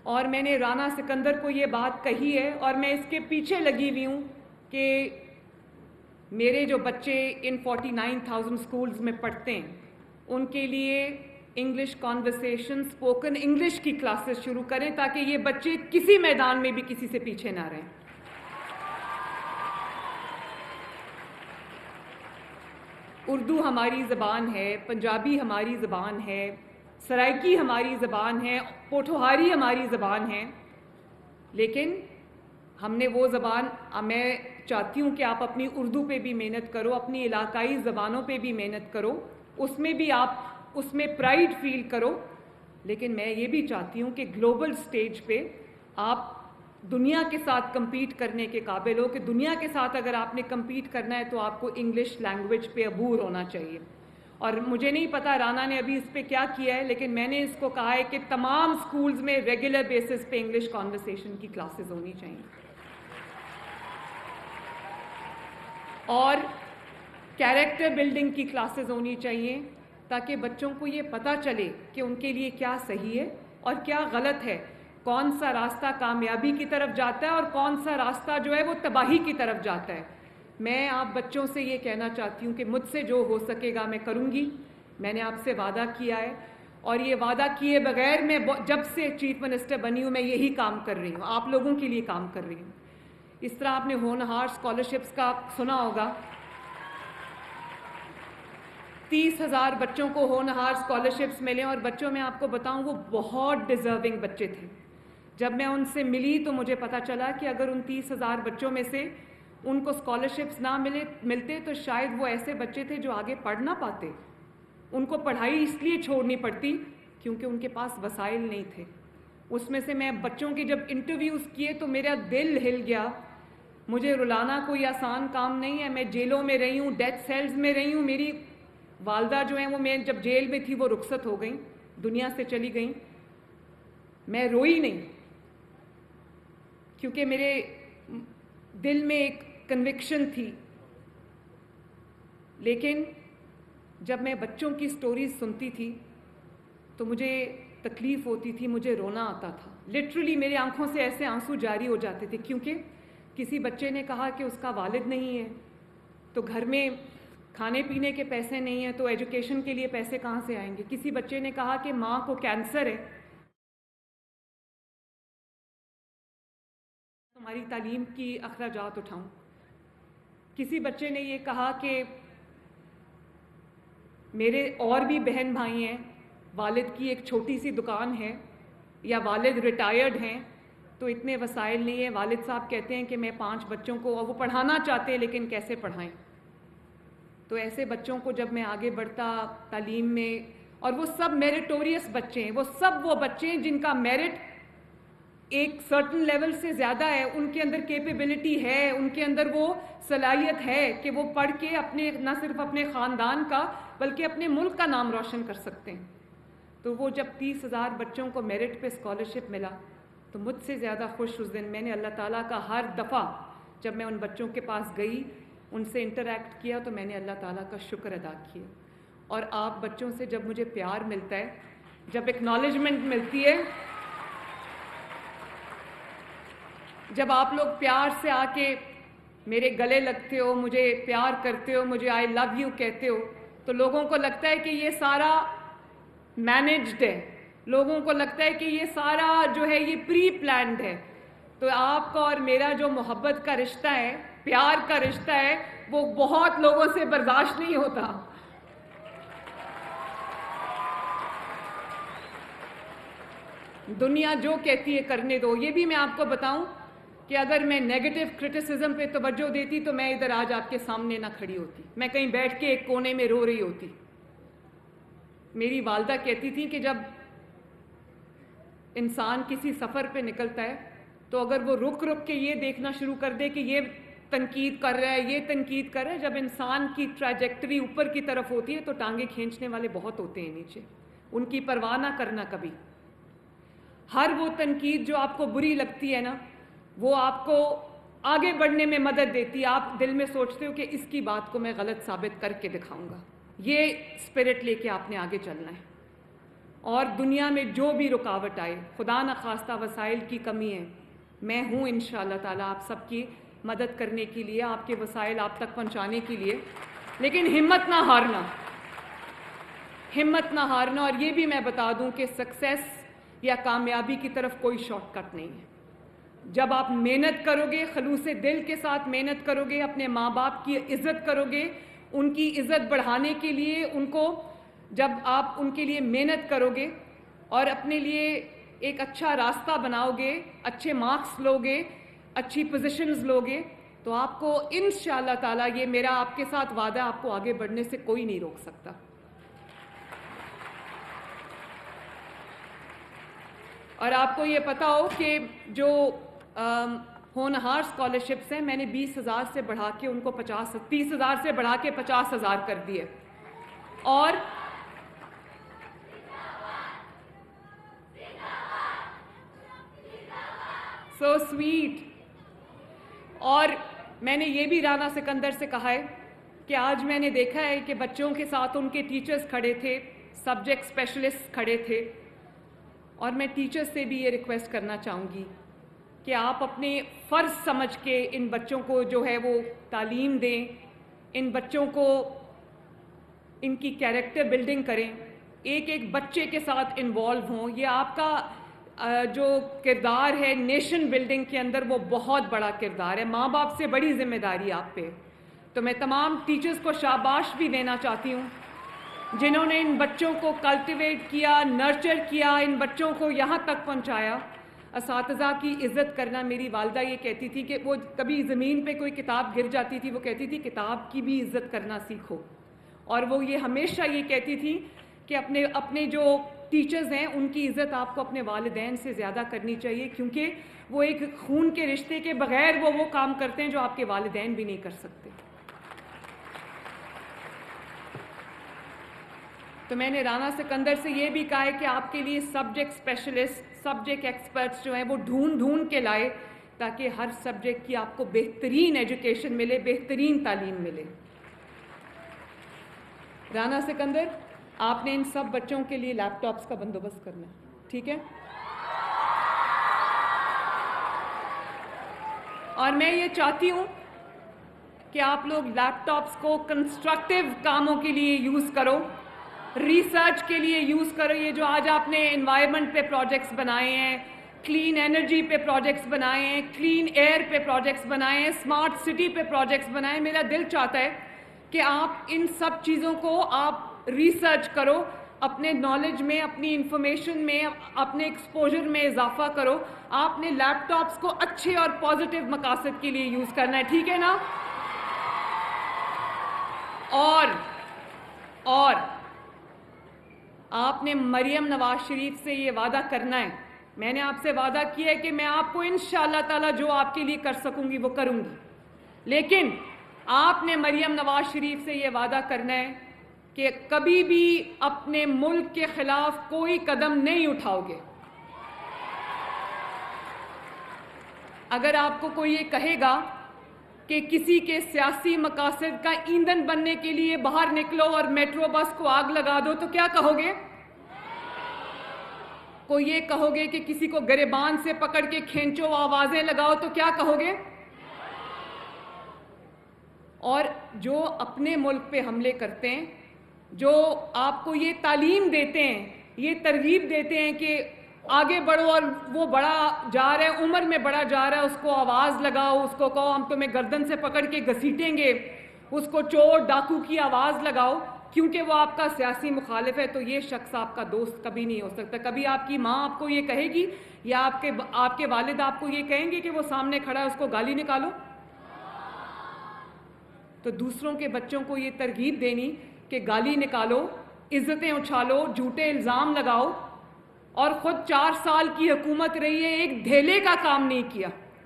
اور میں نے رانا سکندر کو یہ بات کہی ہے اور میں اس کے پیچھے لگی ہوئی ہوں کہ میرے جو بچے ان 49,000 سکولز میں پڑھتے ہیں ان کے لیے انگلش کانورسیشن اسپوکن انگلش کی کلاسز شروع کریں تاکہ یہ بچے کسی میدان میں بھی کسی سے پیچھے نہ رہیں. اردو ہماری زبان ہے، پنجابی ہماری زبان ہے، سرائکی ہماری زبان ہے، پوٹھوہاری ہماری زبان ہے، لیکن ہم نے وہ زبان، میں چاہتی ہوں کہ آپ اپنی اردو پہ بھی محنت کرو، اپنی علاقائی زبانوں پہ بھی محنت کرو، اس میں بھی آپ اس میں پرائیڈ فیل کرو، لیکن میں یہ بھی چاہتی ہوں کہ گلوبل سٹیج پہ آپ دنیا کے ساتھ کمپیٹ کرنے کے قابل ہو، کہ دنیا کے ساتھ اگر آپ نے کمپیٹ کرنا ہے تو آپ کو انگلش لینگویج پہ عبور ہونا چاہیے. اور مجھے نہیں پتا رانا نے ابھی اس پہ کیا کیا ہے، لیکن میں نے اس کو کہا ہے کہ تمام سکولز میں ریگولر بیسس پہ انگلش کانورسیشن کی کلاسز ہونی چاہیے اور کیریکٹر بلڈنگ کی کلاسز ہونی چاہیے تاکہ بچوں کو یہ پتہ چلے کہ ان کے لیے کیا صحیح ہے اور کیا غلط ہے، کون سا راستہ کامیابی کی طرف جاتا ہے اور کون سا راستہ جو ہے وہ تباہی کی طرف جاتا ہے. میں آپ بچوں سے یہ کہنا چاہتی ہوں کہ مجھ سے جو ہو سکے گا میں کروں گی. میں نے آپ سے وعدہ کیا ہے اور یہ وعدہ کیے بغیر میں جب سے چیف منسٹر بنی ہوں میں یہی کام کر رہی ہوں، آپ لوگوں کے لیے کام کر رہی ہوں. اس طرح آپ نے ہونہار اسکالرشپس کا سنا ہوگا، 30,000 بچوں کو ہونہار اسکالرشپس ملے اور بچوں میں آپ کو بتاؤں وہ بہت ڈیزرونگ بچے تھے. جب میں ان سے ملی تو مجھے پتہ چلا کہ اگر ان 30,000 بچوں میں سے ان کو اسکالرشپس نہ ملتے تو شاید وہ ایسے بچے تھے جو آگے پڑھ نہ پاتے. ان کو پڑھائی اس لیے چھوڑنی پڑتی کیونکہ ان کے پاس وسائل نہیں تھے. اس میں سے میں بچوں کی جب انٹرویوز کیے تو میرا دل ہل گیا. مجھے رلانا کوئی آسان کام نہیں ہے، میں جیلوں میں رہی ہوں، ڈیتھ سیلز میں رہی ہوں. میری والدہ جو ہیں وہ میں جب جیل میں تھی وہ رخصت ہو گئیں، دنیا سے چلی گئیں. میں روئی نہیں کیونکہ میرے دل میں ایک کنوکشن تھی، لیکن جب میں بچوں کی سٹوریز سنتی تھی تو مجھے تکلیف ہوتی تھی، مجھے رونا آتا تھا. لٹرلی میری آنکھوں سے ایسے آنسو جاری ہو جاتے تھے کیونکہ کسی بچے نے کہا کہ اس کا والد نہیں ہے تو گھر میں کھانے پینے کے پیسے نہیں ہیں تو ایجوکیشن کے لیے پیسے کہاں سے آئیں گے. کسی بچے نے کہا کہ ماں کو کینسر ہے، تمہاری تعلیم کی اخراجات اٹھاؤں. کسی بچے نے یہ کہا کہ میرے اور بھی بہن بھائی ہیں، والد کی ایک چھوٹی سی دکان ہے یا والد ریٹائرڈ ہیں تو اتنے وسائل نہیں ہیں. والد صاحب کہتے ہیں کہ میں 5 بچوں کو، اور وہ پڑھانا چاہتے ہیں لیکن کیسے پڑھائیں. تو ایسے بچوں کو جب میں آگے بڑھتا تعلیم میں، اور وہ سب میریٹوریس بچے ہیں، وہ سب وہ بچے ہیں جن کا میرٹ ایک سرٹن لیول سے زیادہ ہے، ان کے اندر کیپیبلٹی ہے، ان کے اندر وہ صلاحیت ہے کہ وہ پڑھ کے اپنے نہ صرف اپنے خاندان کا بلکہ اپنے ملک کا نام روشن کر سکتے ہیں. تو وہ جب 30,000 بچوں کو میرٹ پہ اسکالرشپ ملا تو مجھ سے زیادہ خوش اس دن میں نے اللہ تعالیٰ کا ہر دفعہ جب میں ان بچوں کے پاس گئی، ان سے انٹریکٹ کیا تو میں نے اللہ تعالیٰ کا شکر ادا کیا. اور آپ بچوں سے جب مجھے پیار ملتا ہے، جب ایکنالجمنٹ ملتی ہے، جب آپ لوگ پیار سے آ کے میرے گلے لگتے ہو، مجھے پیار کرتے ہو، مجھے آئی لو یو کہتے ہو، تو لوگوں کو لگتا ہے کہ یہ سارا مینجڈ ہے، لوگوں کو لگتا ہے کہ یہ سارا جو ہے یہ پری پلانڈ ہے. تو آپ کا اور میرا جو محبت کا رشتہ ہے، پیار کا رشتہ ہے، وہ بہت لوگوں سے برداشت نہیں ہوتا. دنیا جو کہتی ہے کرنے دو. یہ بھی میں آپ کو بتاؤں کہ اگر میں نیگیٹو کرٹیسزم پہ توجہ دیتی تو میں ادھر آج آپ کے سامنے نہ کھڑی ہوتی، میں کہیں بیٹھ کے ایک کونے میں رو رہی ہوتی. میری والدہ کہتی تھی کہ جب انسان کسی سفر پہ نکلتا ہے تو اگر وہ رک رک کے یہ دیکھنا شروع کر دے کہ یہ تنقید کر رہا ہے، یہ تنقید کر رہا ہے، جب انسان کی ٹریجیکٹری اوپر کی طرف ہوتی ہے تو ٹانگیں کھینچنے والے بہت ہوتے ہیں نیچے. ان کی پرواہ نہ کرنا کبھی. ہر وہ تنقید جو آپ کو بری لگتی ہے نا، وہ آپ کو آگے بڑھنے میں مدد دیتی ہے. آپ دل میں سوچتے ہو کہ اس کی بات کو میں غلط ثابت کر کے دکھاؤں گا. یہ اسپرٹ لے کے آپ نے آگے چلنا ہے. اور دنیا میں جو بھی رکاوٹ آئے، خدا نخواستہ وسائل کی کمی ہے، میں ہوں انشاءاللہ تعالیٰ آپ سب کی مدد کرنے کے لیے، آپ کے وسائل آپ تک پہنچانے کے لیے، لیکن ہمت نہ ہارنا، ہمت نہ ہارنا۔ اور یہ بھی میں بتا دوں کہ سکسیس یا کامیابی کی طرف کوئی شارٹ کٹ نہیں ہے۔ جب آپ محنت کرو گے، خلوص دل کے ساتھ محنت کرو گے، اپنے ماں باپ کی عزت کرو گے، ان کی عزت بڑھانے کے لیے جب آپ ان کے لیے محنت کرو گے اور اپنے لیے ایک اچھا راستہ بناؤ گے، اچھے مارکس لو گے، اچھی پوزیشنز لو گے، تو آپ کو انشاءاللہ تعالیٰ، یہ میرا آپ کے ساتھ وعدہ، آپ کو آگے بڑھنے سے کوئی نہیں روک سکتا۔ اور آپ کو یہ پتا ہو کہ جو ہونہار اسکالرشپس ہیں، میں نے 20,000 سے بڑھا کے ان کو 30,000 سے بڑھا کے 50,000 کر دیے، اور سو سویٹ۔ اور میں نے یہ بھی رانا سکندر سے کہا ہے کہ آج میں نے دیکھا ہے کہ بچوں کے ساتھ ان کے ٹیچرز کھڑے تھے، سبجیکٹ اسپیشلسٹ کھڑے تھے، اور میں ٹیچرز سے بھی یہ ریکویسٹ کرنا چاہوں گی کہ آپ اپنے فرض سمجھ کے ان بچوں کو جو ہے وہ تعلیم دیں، ان بچوں کو ان کی کیریکٹر بلڈنگ کریں، ایک ایک بچے کے ساتھ انوالو ہوں۔ یہ آپ کا جو کردار ہے نیشن بلڈنگ کے اندر، وہ بہت بڑا کردار ہے، ماں باپ سے بڑی ذمہ داری آپ پہ۔ تو میں تمام ٹیچرز کو شاباش بھی دینا چاہتی ہوں جنہوں نے ان بچوں کو کلٹیویٹ کیا، نرچر کیا، ان بچوں کو یہاں تک پہنچایا۔ اساتذہ کی عزت کرنا، میری والدہ یہ کہتی تھی کہ وہ کبھی زمین پہ کوئی کتاب گر جاتی تھی، وہ کہتی تھی کتاب کی بھی عزت کرنا سیکھو۔ اور وہ یہ ہمیشہ یہ کہتی تھی کہ اپنے جو ٹیچرز ہیں ان کی عزت آپ کو اپنے والدین سے زیادہ کرنی چاہیے، کیونکہ وہ ایک خون کے رشتے کے بغیر وہ کام کرتے ہیں جو آپ کے والدین بھی نہیں کر سکتے۔ تو میں نے رانا سکندر سے یہ بھی کہا ہے کہ آپ کے لیے سبجیکٹ اسپیشلسٹ، سبجیکٹ ایکسپرٹس جو ہیں وہ ڈھونڈ کے لائے، تاکہ ہر سبجیکٹ کی آپ کو بہترین ایجوکیشن ملے، بہترین تعلیم ملے۔ رانا سکندر، آپ نے ان سب بچوں کے لیے لیپ ٹاپس کا بندوبست کرنا ہے، ٹھیک ہے؟ اور میں یہ چاہتی ہوں کہ آپ لوگ لیپ ٹاپس کو کنسٹرکٹیو کاموں کے لیے یوز کرو، ریسرچ کے لیے یوز کرو۔ یہ جو آج آپ نے انوائرمنٹ پہ پروجیکٹس بنائے ہیں، کلین انرجی پہ پروجیکٹس بنائے ہیں، کلین ایئر پہ پروجیکٹس بنائے ہیں، اسمارٹ سٹی پہ پروجیکٹس بنائے ہیں، میرا دل چاہتا ہے کہ آپ ان سب چیزوں کو آپ ریسرچ کرو، اپنے نالج میں، اپنی انفارمیشن میں، اپنے ایکسپوجر میں اضافہ کرو۔ آپ نے لیپ ٹاپس کو اچھے اور پازیٹیو مقاصد کے لیے یوز کرنا ہے، ٹھیک ہے نا؟ اور آپ نے مریم نواز شریف سے یہ وعدہ کرنا ہے، میں نے آپ سے وعدہ کیا ہے کہ میں آپ کو انشاءاللہ تعالیٰ جو آپ کے لیے کر سکوں گی وہ کروں گی، لیکن آپ نے مریم نواز شریف سے یہ وعدہ کرنا ہے کہ کبھی بھی اپنے ملک کے خلاف کوئی قدم نہیں اٹھاؤ گے۔ اگر آپ کو کوئی یہ کہے گا کہ کسی کے سیاسی مقاصد کا ایندھن بننے کے لیے باہر نکلو اور میٹرو بس کو آگ لگا دو، تو کیا کہو گے؟ کوئی یہ کہو گے کہ کسی کو گریبان سے پکڑ کے کھینچو، آوازیں لگاؤ، تو کیا کہو گے؟ اور جو اپنے ملک پہ حملے کرتے ہیں، جو آپ کو یہ تعلیم دیتے ہیں، یہ ترغیب دیتے ہیں کہ آگے بڑھو، اور وہ بڑا جا رہا ہے، عمر میں بڑا جا رہا ہے، اس کو آواز لگاؤ، اس کو کہو ہم تمہیں گردن سے پکڑ کے گھسیٹیں گے، اس کو چور ڈاکو کی آواز لگاؤ، کیونکہ وہ آپ کا سیاسی مخالف ہے، تو یہ شخص آپ کا دوست کبھی نہیں ہو سکتا۔ کبھی آپ کی ماں آپ کو یہ کہے گی یا آپ کے والد آپ کو یہ کہیں گے کہ وہ سامنے کھڑا ہے اس کو گالی نکالو؟ تو دوسروں کے بچوں کو یہ ترغیب دینی کہ گالی نکالو، عزتیں اچھالو، جھوٹے الزام لگاؤ، اور خود 4 سال کی حکومت رہی ہے، ایک دھیلے کا کام نہیں کیا۔